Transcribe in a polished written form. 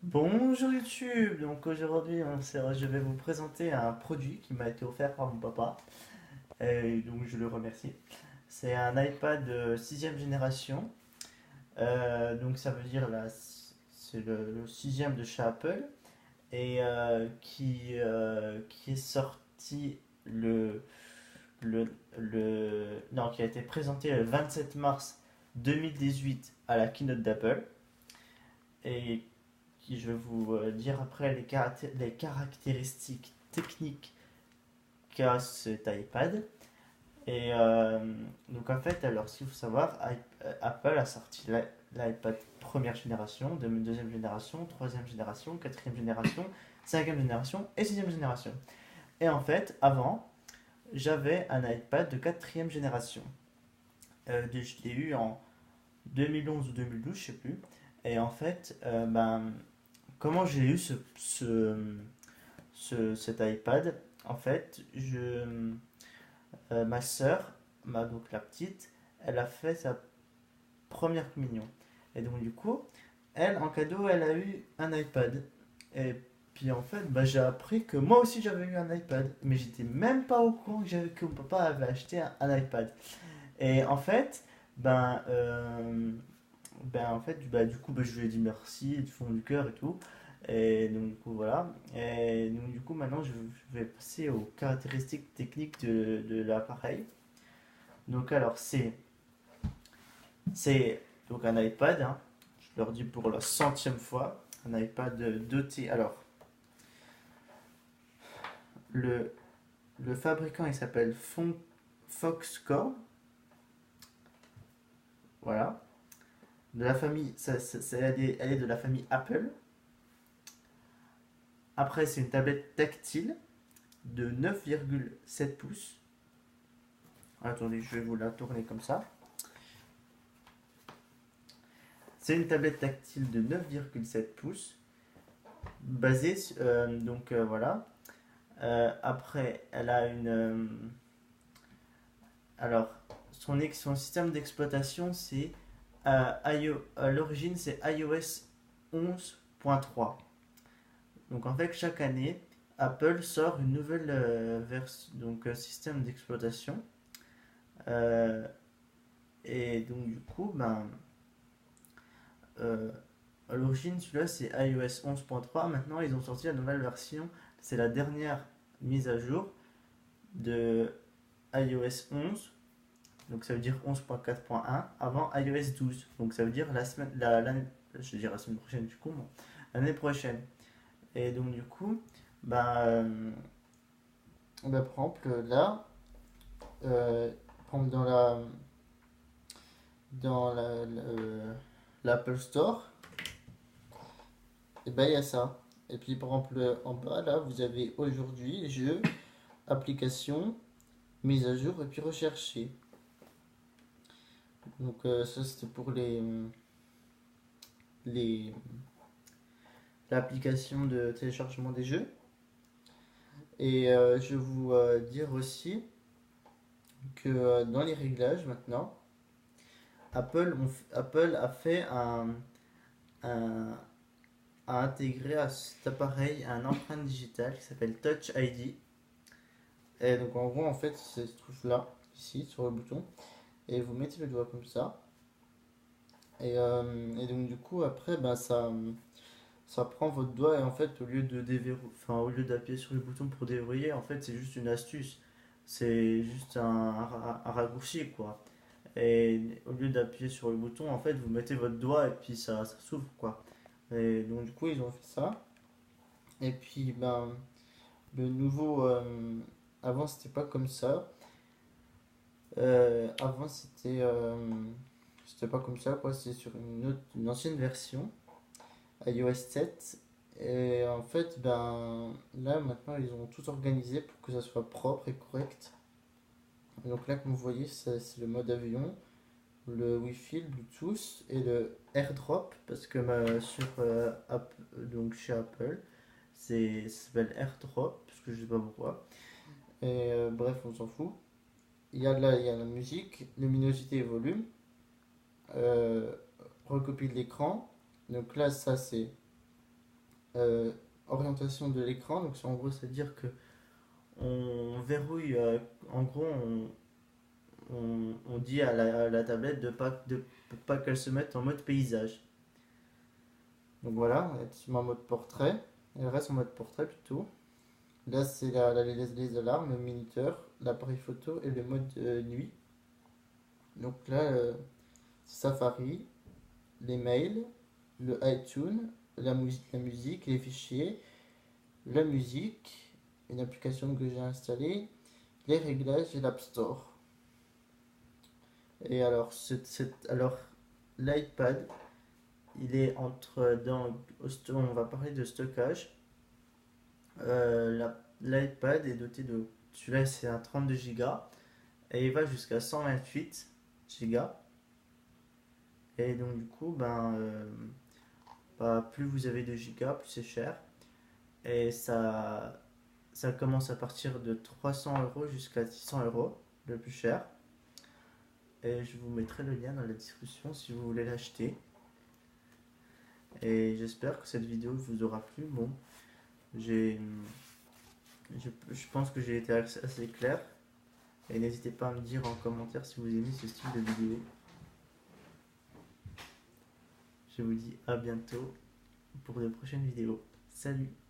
Bonjour YouTube, donc aujourd'hui je vais vous présenter un produit qui m'a été offert par mon papa, et donc je le remercie. C'est un iPad 6 génération, donc ça veut dire c'est le 6 de chez Apple, et qui est sorti non, qui a été présenté le 27 mars 2018 à la keynote d'Apple, et je vais vous dire après les caractéristiques techniques qu'a cet iPad. Et donc en fait, alors ce qu'il faut savoir, Apple a sorti l'iPad première génération, deuxième génération, troisième génération, quatrième génération, cinquième génération et sixième génération. Et en fait, avant, j'avais un iPad de quatrième génération. Je l'ai eu en 2011 ou 2012, je sais plus. Et en fait, comment j'ai eu cet iPad? En fait, ma sœur, donc la petite, elle a fait sa première communion. Et donc du coup, elle, en cadeau, elle a eu un iPad. Et puis en fait, j'ai appris que moi aussi j'avais eu un iPad. Mais j'étais même pas au courant que mon papa avait acheté un iPad. Et en fait, ben, euh, du coup, je lui ai dit merci du fond du cœur et tout. Et donc, du coup, voilà. Et donc, du coup, maintenant, je vais passer aux caractéristiques techniques de l'appareil. Donc, alors, c'est donc un iPad, hein. Je leur dis pour la centième fois. Un iPad doté. Alors, le, le fabricant, il s'appelle Foxconn. Voilà. De la famille, elle est de la famille Apple. Après, c'est une tablette tactile de 9,7 pouces. Attendez, je vais vous la tourner comme ça. C'est une tablette tactile de 9,7 pouces, basée, voilà. Après, elle a alors, son système d'exploitation, c'est à l'origine, c'est iOS 11.3. Donc en fait, chaque année, Apple sort une nouvelle version, donc système d'exploitation. Euh, et donc du coup, euh, à l'origine, celui-là, c'est iOS 11.3. Maintenant, ils ont sorti la nouvelle version. C'est la dernière mise à jour de iOS 11. Donc, ça veut dire 11.4.1 avant iOS 12. Donc, ça veut dire je veux dire la semaine prochaine, du coup, bon, l'année prochaine. Et donc, du coup, par exemple, là, par exemple, l'Apple Store, et ben il y a ça. Et puis par exemple en bas là vous avez aujourd'hui jeux, applications, mise à jour et puis rechercher. Donc ça c'était pour les l'application de téléchargement des jeux. Et je vais vous dire aussi que dans les réglages maintenant, Apple a fait un a intégré à cet appareil un empreinte digitale qui s'appelle Touch ID. Et donc en gros en fait ça se trouve là, ici sur le bouton. Et vous mettez le doigt comme ça. Et donc du coup après ça prend votre doigt et en fait au lieu d'appuyer sur le bouton pour déverrouiller, en fait c'est juste une astuce. C'est juste un raccourci quoi. Et au lieu d'appuyer sur le bouton, en fait vous mettez votre doigt et puis ça s'ouvre quoi. Et donc du coup ils ont fait ça. Et puis le nouveau avant c'était pas comme ça. Avant c'était pas comme ça quoi, c'est sur une ancienne version iOS 7. Et en fait, là maintenant, ils ont tout organisé pour que ça soit propre et correct. Et donc là, comme vous voyez, c'est le mode avion, le Wi-Fi, le Bluetooth et le AirDrop, parce que donc chez Apple, ça s'appelle AirDrop, parce que je sais pas pourquoi. Et bref, on s'en fout. Il y a la musique, luminosité et volume, euh, recopie de l'écran. Donc là, ça c'est euh, orientation de l'écran. Donc en gros, c'est-à-dire que on verrouille, en gros, on dit à la tablette pour pas qu'elle se mette en mode paysage. Donc voilà, on est sur un mode portrait. Elle reste en mode portrait plutôt. Là, c'est les alarmes, le minuteur, l'appareil photo et le mode nuit. Donc là, Safari, les mails, le iTunes, la musique, les fichiers, la musique, une application que j'ai installée, les réglages et l'App Store. Et alors, alors l'iPad, il est on va parler de stockage. L'iPad est doté de. Celui-là, c'est un 32 Go et il va jusqu'à 128 Go. Et donc, du coup, plus vous avez de gigas, plus c'est cher. Et ça commence à partir de 300 € jusqu'à 600 € le plus cher. Et je vous mettrai le lien dans la description si vous voulez l'acheter. Et j'espère que cette vidéo vous aura plu. Bon, j'ai, je pense que j'ai été assez clair. Et n'hésitez pas à me dire en commentaire si vous aimez ce style de vidéo. Je vous dis à bientôt pour de prochaines vidéos. Salut!